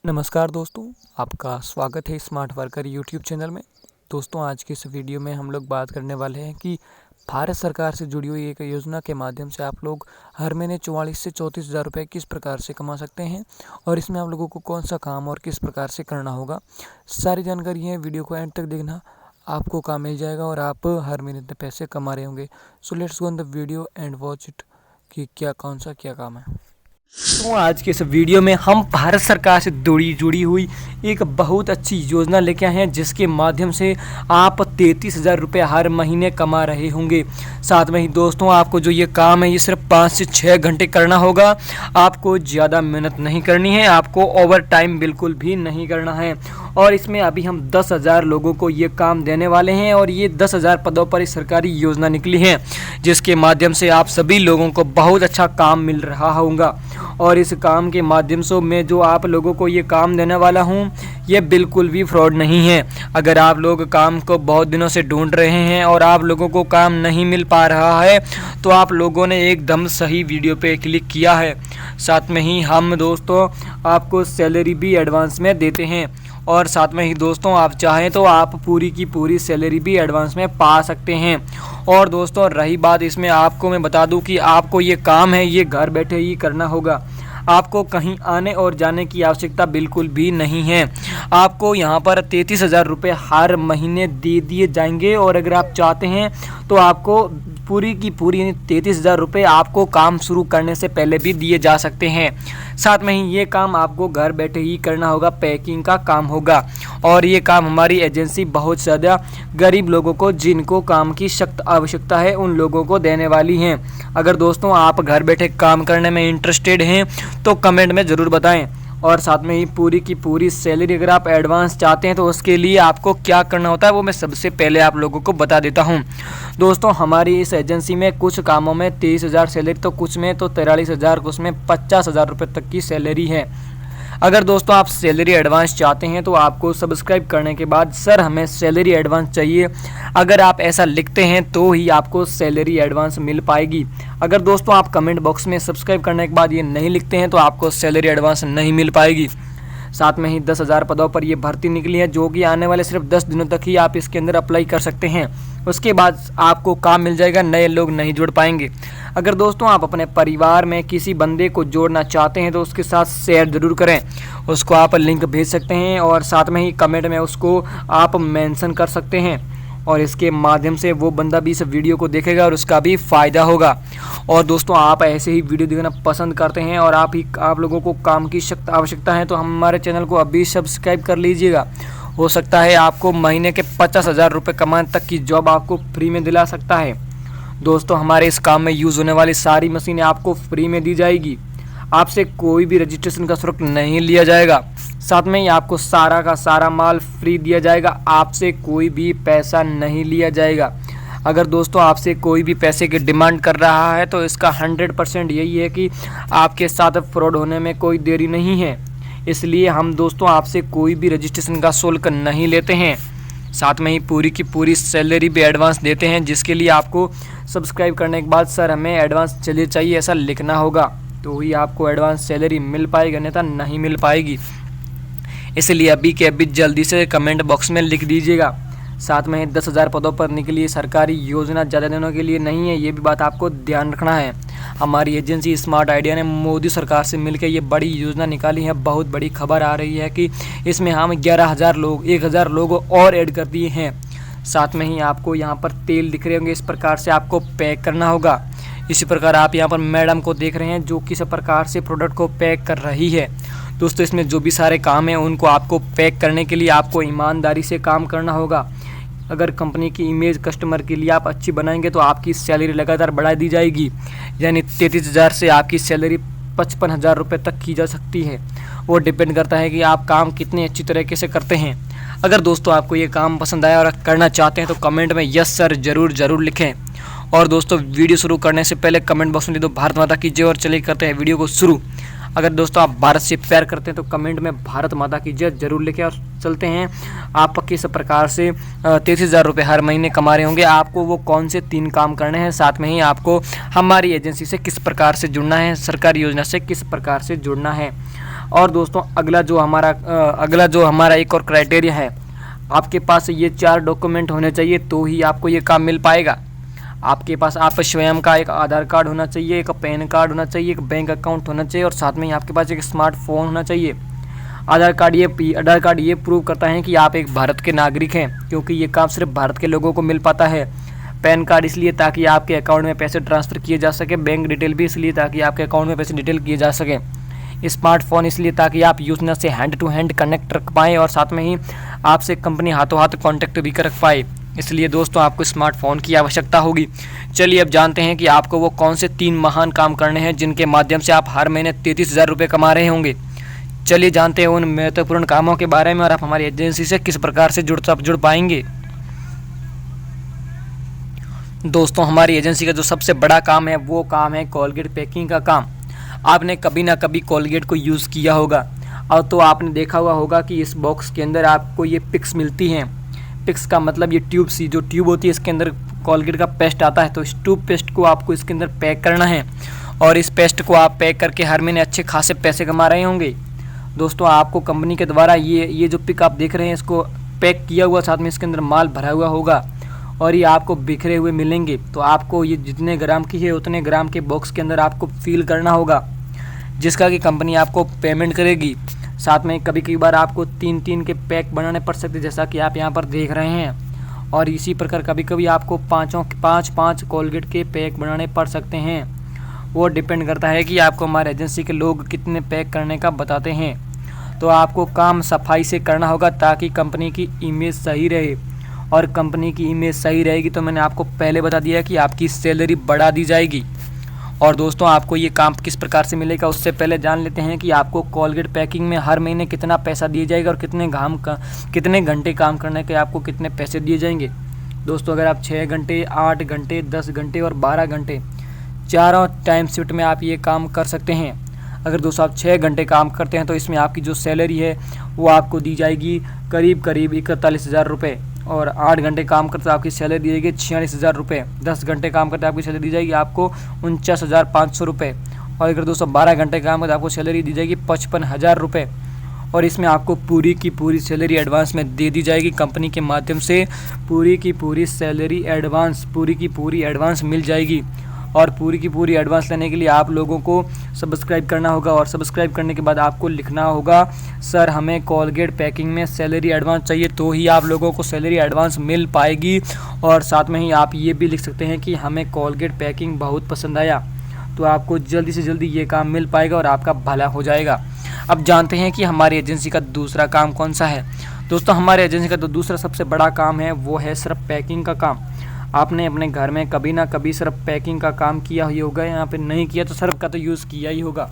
नमस्कार दोस्तों, आपका स्वागत है स्मार्ट वर्कर यूट्यूब चैनल में। दोस्तों, आज की इस वीडियो में हम लोग बात करने वाले हैं कि भारत सरकार से जुड़ी हुई एक योजना के माध्यम से आप लोग हर महीने 44 से 34 हज़ार रुपये किस प्रकार से कमा सकते हैं और इसमें आप लोगों को कौन सा काम और किस प्रकार से करना होगा। सारी जानकारी है, वीडियो को एंड तक देखना, आपको काम मिल जाएगा और आप हर महीने इतने पैसे कमा रहे होंगे। So let's go on the video and watch it कि कौन सा काम है। तो आज के इस वीडियो में हम भारत सरकार से जुड़ी हुई एक बहुत अच्छी योजना लेके आए हैं, जिसके माध्यम से आप 33,000 रुपये हर महीने कमा रहे होंगे। साथ में ही दोस्तों, आपको जो ये काम है ये सिर्फ 5 से 6 घंटे करना होगा। आपको ज़्यादा मेहनत नहीं करनी है, आपको ओवर टाइम बिल्कुल भी नहीं करना है। और इसमें अभी हम 10,000 लोगों को ये काम देने वाले हैं और ये 10,000 पदों पर एक सरकारी योजना निकली है, जिसके माध्यम से आप सभी लोगों को बहुत अच्छा काम मिल रहा होगा। और इस काम के माध्यम से मैं जो आप लोगों को ये काम देने वाला हूँ ये बिल्कुल भी फ्रॉड नहीं है। अगर आप लोग काम को बहुत दिनों से ढूंढ रहे हैं और आप लोगों को काम नहीं मिल पा रहा है तो आप लोगों ने एकदम सही वीडियो पे क्लिक किया है। साथ में ही हम दोस्तों आपको सैलरी भी एडवांस में देते हैं और साथ में ही दोस्तों आप चाहें तो आप पूरी की पूरी सैलरी भी एडवांस में पा सकते हैं। और दोस्तों रही बात, इसमें आपको मैं बता दूं कि आपको ये काम है ये घर बैठे ही करना होगा। आपको कहीं आने और जाने की आवश्यकता बिल्कुल भी नहीं है। आपको यहाँ पर 33,000 रुपये हर महीने दे दिए जाएंगे और अगर आप चाहते हैं तो आपको पूरी की पूरी 33,000 रुपये आपको काम शुरू करने से पहले भी दिए जा सकते हैं। साथ में ही ये काम आपको घर बैठे ही करना होगा, पैकिंग का काम होगा। और ये काम हमारी एजेंसी बहुत ज़्यादा गरीब लोगों को, जिनको काम की सख्त आवश्यकता है, उन लोगों को देने वाली हैं। अगर दोस्तों आप घर बैठे काम करने में इंटरेस्टेड हैं तो कमेंट में ज़रूर बताएं। और साथ में ही पूरी की पूरी सैलरी अगर आप एडवांस चाहते हैं तो उसके लिए आपको क्या करना होता है वो मैं सबसे पहले आप लोगों को बता देता हूं। दोस्तों, हमारी इस एजेंसी में कुछ कामों में 23,000 सैलरी, तो कुछ में तो 43,000, कुछ में 50,000 रुपये तक की सैलरी है। अगर दोस्तों आप सैलरी एडवांस चाहते हैं तो आपको सब्सक्राइब करने के बाद सर हमें सैलरी एडवांस चाहिए, अगर आप ऐसा लिखते हैं तो ही आपको सैलरी एडवांस मिल पाएगी। अगर दोस्तों आप कमेंट बॉक्स में सब्सक्राइब करने के बाद ये नहीं लिखते हैं तो आपको सैलरी एडवांस नहीं मिल पाएगी। साथ में ही 10,000 पदों पर ये भर्ती निकली है, जो कि आने वाले सिर्फ 10 दिनों तक ही आप इसके अंदर अप्लाई कर सकते हैं। उसके बाद आपको काम मिल जाएगा, नए लोग नहीं जुड़ पाएंगे। अगर दोस्तों आप अपने परिवार में किसी बंदे को जोड़ना चाहते हैं तो उसके साथ शेयर ज़रूर करें, उसको आप लिंक भेज सकते हैं और साथ में ही कमेंट में उसको आप मेंशन कर सकते हैं और इसके माध्यम से वो बंदा भी इस वीडियो को देखेगा और उसका भी फ़ायदा होगा। और दोस्तों आप ऐसे ही वीडियो देखना पसंद करते हैं और आप लोगों को काम की सख्त आवश्यकता है तो हमारे चैनल को अभी सब्सक्राइब कर लीजिएगा। हो सकता है आपको महीने के 50,000 रुपये कमाने तक की जॉब आपको फ्री में दिला सकता है। दोस्तों हमारे इस काम में यूज़ होने वाली सारी मशीनें आपको फ्री में दी जाएगी, आपसे कोई भी रजिस्ट्रेशन का शुल्क नहीं लिया जाएगा। साथ में ही आपको सारा का सारा माल फ्री दिया जाएगा, आपसे कोई भी पैसा नहीं लिया जाएगा। अगर दोस्तों आपसे कोई भी पैसे की डिमांड कर रहा है तो इसका 100% यही है कि आपके साथ फ्रॉड होने में कोई देरी नहीं है। इसलिए हम दोस्तों आपसे कोई भी रजिस्ट्रेशन का शुल्क नहीं लेते हैं। साथ में ही पूरी की पूरी सैलरी भी एडवांस देते हैं, जिसके लिए आपको सब्सक्राइब करने के बाद सर हमें एडवांस चाहिए ऐसा लिखना होगा, तो ही आपको एडवांस सैलरी मिल पाएगी, अन्यथा नहीं मिल पाएगी। इसलिए अभी के अभी जल्दी से कमेंट बॉक्स में लिख दीजिएगा। साथ में 10,000 पदों पर निकली सरकारी योजना ज़्यादा दिनों के लिए नहीं है, ये भी बात आपको ध्यान रखना है। हमारी एजेंसी स्मार्ट आइडिया ने मोदी सरकार से मिलकर ये बड़ी योजना निकाली है। बहुत बड़ी खबर आ रही है कि इसमें हम 1,000 लोग और ऐड कर दिए हैं। साथ में ही आपको यहाँ पर तेल दिख रहे होंगे, इस प्रकार से आपको पैक करना होगा। इसी प्रकार आप यहाँ पर मैडम को देख रहे हैं जो किस प्रकार से प्रोडक्ट को पैक कर रही है। दोस्तों इसमें जो भी सारे काम हैं उनको आपको पैक करने के लिए आपको ईमानदारी से काम करना होगा। अगर कंपनी की इमेज कस्टमर के लिए आप अच्छी बनाएंगे तो आपकी सैलरी लगातार बढ़ा दी जाएगी, यानी 33,000 से आपकी सैलरी 55,000 रुपये तक की जा सकती है। वो डिपेंड करता है कि आप काम कितने अच्छी तरीके से करते हैं। अगर दोस्तों आपको ये काम पसंद आया और करना चाहते हैं तो कमेंट में यस सर ज़रूर लिखें। और दोस्तों वीडियो शुरू करने से पहले कमेंट बॉक्स में लिख दो भारत माता की जय और चलिए करते हैं वीडियो को शुरू। अगर दोस्तों आप भारत से प्यार करते हैं तो कमेंट में भारत माता की जय जरूर लिखें और चलते हैं आप किस प्रकार से 33,000 रुपये हर महीने कमा रहे होंगे, आपको वो कौन से 3 काम करने हैं, साथ में ही आपको हमारी एजेंसी से किस प्रकार से जुड़ना है, सरकारी योजना से किस प्रकार से जुड़ना है। और दोस्तों अगला जो हमारा एक और क्राइटेरिया है, आपके पास ये 4 डॉक्यूमेंट होने चाहिए तो ही आपको ये काम मिल पाएगा। आपके पास आप स्वयं का एक आधार कार्ड होना चाहिए, एक पैन कार्ड होना चाहिए, एक बैंक अकाउंट होना चाहिए और साथ में ही आपके पास एक स्मार्टफोन होना चाहिए। आधार कार्ड ये प्रूव करता है कि आप एक भारत के नागरिक हैं, क्योंकि ये काम सिर्फ भारत के लोगों को मिल पाता है। पैन कार्ड इसलिए ताकि आपके अकाउंट में पैसे ट्रांसफ़र किए जा सके, बैंक डिटेल भी इसलिए ताकि आपके अकाउंट में पैसे डिटेल किए जा सके, स्मार्टफोन इसलिए ताकि आप यूजर से हैंड टू हैंड कनेक्ट रख पाएँ और साथ में ही आपसे कंपनी हाथों हाथ कॉन्टैक्ट भी कर पाए। इसलिए दोस्तों आपको स्मार्टफोन की आवश्यकता होगी। चलिए अब जानते हैं कि आपको वो कौन से 3 महान काम करने हैं जिनके माध्यम से आप हर महीने 33,000 रुपये कमा रहे होंगे। चलिए जानते हैं उन महत्वपूर्ण कामों के बारे में और आप हमारी एजेंसी से किस प्रकार से जुड़ पाएंगे। दोस्तों हमारी एजेंसी का जो सबसे बड़ा काम है वो काम है कोलगेट पैकिंग का काम। आपने कभी ना कभी कोलगेट को यूज़ किया होगा और तो आपने देखा हुआ होगा कि इस बॉक्स के अंदर आपको ये पिक्स मिलती हैं। पिक्स का मतलब ये जो ट्यूब होती है इसके अंदर कोलगेट का पेस्ट आता है। तो इस ट्यूब पेस्ट को आपको इसके अंदर पैक करना है और इस पेस्ट को आप पैक करके हर महीने अच्छे खासे पैसे कमा रहे होंगे। दोस्तों आपको कंपनी के द्वारा ये जो पिक आप देख रहे हैं इसको पैक किया हुआ, साथ में इसके अंदर माल भरा हुआ होगा और ये आपको बिखरे हुए मिलेंगे। तो आपको ये जितने ग्राम की है उतने ग्राम के बॉक्स के अंदर आपको फिल करना होगा, जिसका कि कंपनी आपको पेमेंट करेगी। साथ में कभी बार आपको 3-3 के पैक बनाने पड़ सकते, जैसा कि आप यहाँ पर देख रहे हैं। और इसी प्रकार कभी आपको 5 कोलगेट के पैक बनाने पड़ सकते हैं। वो डिपेंड करता है कि आपको हमारे एजेंसी के लोग कितने पैक करने का बताते हैं। तो आपको काम सफाई से करना होगा ताकि कंपनी की इमेज सही रहे, और कंपनी की इमेज सही रहेगी तो मैंने आपको पहले बता दिया कि आपकी सैलरी बढ़ा दी जाएगी। और दोस्तों आपको ये काम किस प्रकार से मिलेगा उससे पहले जान लेते हैं कि आपको कोलगेट पैकिंग में हर महीने कितना पैसा दिया जाएगा और कितने घंटे काम करने के आपको कितने पैसे दिए जाएंगे। दोस्तों अगर आप 6 घंटे, 8 घंटे, 10 घंटे और 12 घंटे चारों टाइम शिफ्ट में आप ये काम कर सकते हैं। अगर दोस्तों आप 6 घंटे काम करते हैं तो इसमें आपकी जो सैलरी है वो आपको दी जाएगी करीब 41,000 रुपये, और 8 घंटे काम करते आपकी सैलरी दी जाएगी 46,000 रुपये। 10 घंटे काम करते आपकी सैलरी दी जाएगी आपको 49,500 रुपये, और अगर दोस्तों 12 घंटे काम करते आपको सैलरी दी जाएगी 55,000 रुपये। और इसमें आपको पूरी की पूरी सैलरी एडवांस में दे दी जाएगी कंपनी के माध्यम से। पूरी की पूरी सैलरी एडवांस मिल जाएगी। और पूरी की पूरी एडवांस लेने के लिए आप लोगों को सब्सक्राइब करना होगा, और सब्सक्राइब करने के बाद आपको लिखना होगा सर हमें कोलगेट पैकिंग में सैलरी एडवांस चाहिए, तो ही आप लोगों को सैलरी एडवांस मिल पाएगी। और साथ में ही आप ये भी लिख सकते हैं कि हमें कोलगेट पैकिंग बहुत पसंद आया, तो आपको जल्दी से जल्दी ये काम मिल पाएगा और आपका भला हो जाएगा। अब जानते हैं कि हमारी एजेंसी का दूसरा काम कौन सा है। दोस्तों हमारे एजेंसी का जो दूसरा सबसे बड़ा काम है वो है सिर्फ पैकिंग का काम। आपने अपने घर में कभी ना कभी सिर्फ पैकिंग का काम किया ही होगा, यहाँ पे नहीं किया तो सर्फ का तो यूज़ किया ही होगा।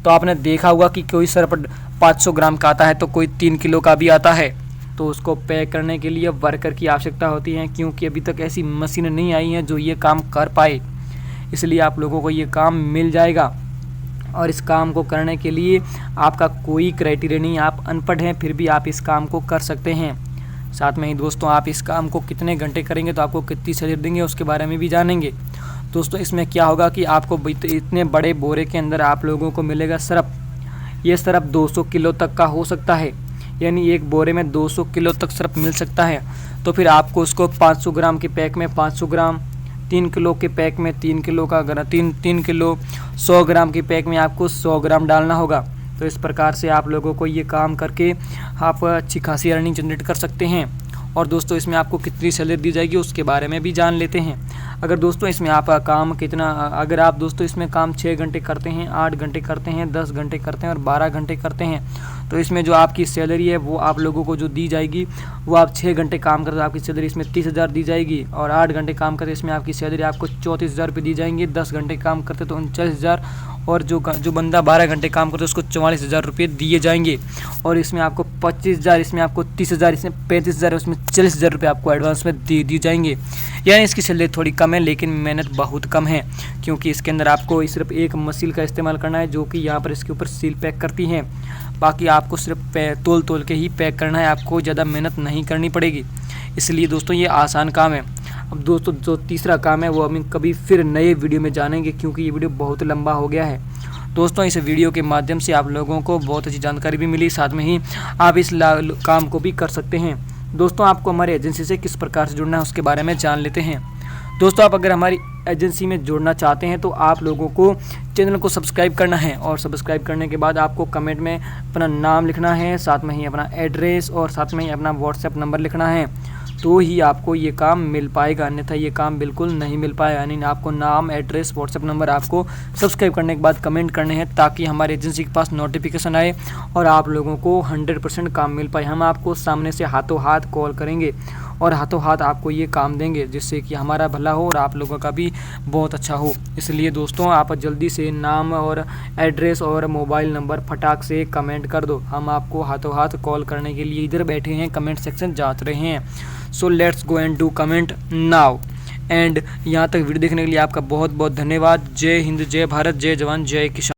तो आपने देखा होगा कि कोई सर्फ 500 ग्राम का आता है तो कोई 3 किलो का भी आता है। तो उसको पैक करने के लिए वर्कर की आवश्यकता होती है, क्योंकि अभी तक ऐसी मशीन नहीं आई हैं जो ये काम कर पाए। इसलिए आप लोगों को ये काम मिल जाएगा, और इस काम को करने के लिए आपका कोई क्राइटेरिया नहीं, आप अनपढ़ हैं फिर भी आप इस काम को कर सकते हैं। साथ में ही दोस्तों आप इस काम को कितने घंटे करेंगे तो आपको कितनी सैलरी देंगे उसके बारे में भी जानेंगे। दोस्तों इसमें क्या होगा कि आपको इतने बड़े बोरे के अंदर आप लोगों को मिलेगा सर्फ। ये सर्फ 200 किलो तक का हो सकता है, यानी एक बोरे में 200 किलो तक सर्फ मिल सकता है। तो फिर आपको उसको 500 ग्राम के पैक में 500 ग्राम, 3 किलो के पैक में 3 किलो का 3 किलो, 100 ग्राम के पैक में आपको 100 ग्राम डालना होगा। तो इस प्रकार से आप लोगों को ये काम करके आप अच्छी खासी अर्निंग जनरेट कर सकते हैं। और दोस्तों इसमें आपको कितनी सैलरी दी जाएगी उसके बारे में भी जान लेते हैं। अगर दोस्तों इसमें आप काम अगर आप दोस्तों इसमें काम 6 घंटे करते हैं, 8 घंटे करते हैं, 10 घंटे करते हैं और 12 घंटे करते हैं, तो इसमें जो आपकी सैलरी है वो आप लोगों को जो दी जाएगी वो आप 6 घंटे काम करते आपकी सैलरी इसमें 30,000 दी जाएगी, और 8 घंटे काम करते इसमें आपकी सैलरी आपको 34,000 रुपये दी जाएंगी। 10 घंटे काम करते तो 39,000, और जो बंदा 12 घंटे काम करते उसको 44,000 रुपये दिए जाएंगे। और इसमें आपको 25,000, इसमें आपको 30,000, इसमें 35,000, उसमें 40,000 रुपये आपको एडवांस में दे दी जाएंगे। यानी इसकी सैलरी थोड़ी कम है लेकिन मेहनत बहुत कम है, क्योंकि इसके अंदर आपको सिर्फ एक मशीन का इस्तेमाल करना है जो कि यहाँ पर इसके ऊपर सील पैक करती है। बाकी आपको सिर्फ तोल के ही पैक करना है, आपको ज़्यादा मेहनत नहीं करनी पड़ेगी। इसलिए दोस्तों ये आसान काम है। अब दोस्तों जो तीसरा काम है वो हम कभी फिर नए वीडियो में जानेंगे, क्योंकि ये वीडियो बहुत लंबा हो गया है। दोस्तों इस वीडियो के माध्यम से आप लोगों को बहुत अच्छी जानकारी भी मिली, साथ में ही आप इस काम को भी कर सकते हैं। दोस्तों आपको हमारी एजेंसी से किस प्रकार से जुड़ना है उसके बारे में जान लेते हैं। दोस्तों आप अगर हमारी एजेंसी में जुड़ना चाहते हैं तो आप लोगों को चैनल को सब्सक्राइब करना है, और सब्सक्राइब करने के बाद आपको कमेंट में अपना नाम लिखना है, साथ में ही अपना एड्रेस और साथ में ही अपना व्हाट्सएप नंबर लिखना है, तो ही आपको ये काम मिल पाएगा, अन्यथा ये काम बिल्कुल नहीं मिल पाएगा। यानी आपको नाम, एड्रेस, व्हाट्सएप नंबर आपको सब्सक्राइब करने के बाद कमेंट करने हैं, ताकि हमारी एजेंसी के पास नोटिफिकेशन आए और आप लोगों को 100% काम मिल पाए। हम आपको सामने से हाथों हाथ कॉल करेंगे और हाथों हाथ आपको ये काम देंगे, जिससे कि हमारा भला हो और आप लोगों का भी बहुत अच्छा हो। इसलिए दोस्तों आप जल्दी से नाम और एड्रेस और मोबाइल नंबर फटाक से कमेंट कर दो। हम आपको हाथों हाथ कॉल करने के लिए इधर बैठे हैं, कमेंट सेक्शन जांच रहे हैं। So let's go and do comment now. And यहाँ तक वीडियो देखने के लिए आपका बहुत बहुत धन्यवाद। जय हिंद, जय भारत, जय जवान, जय किसान।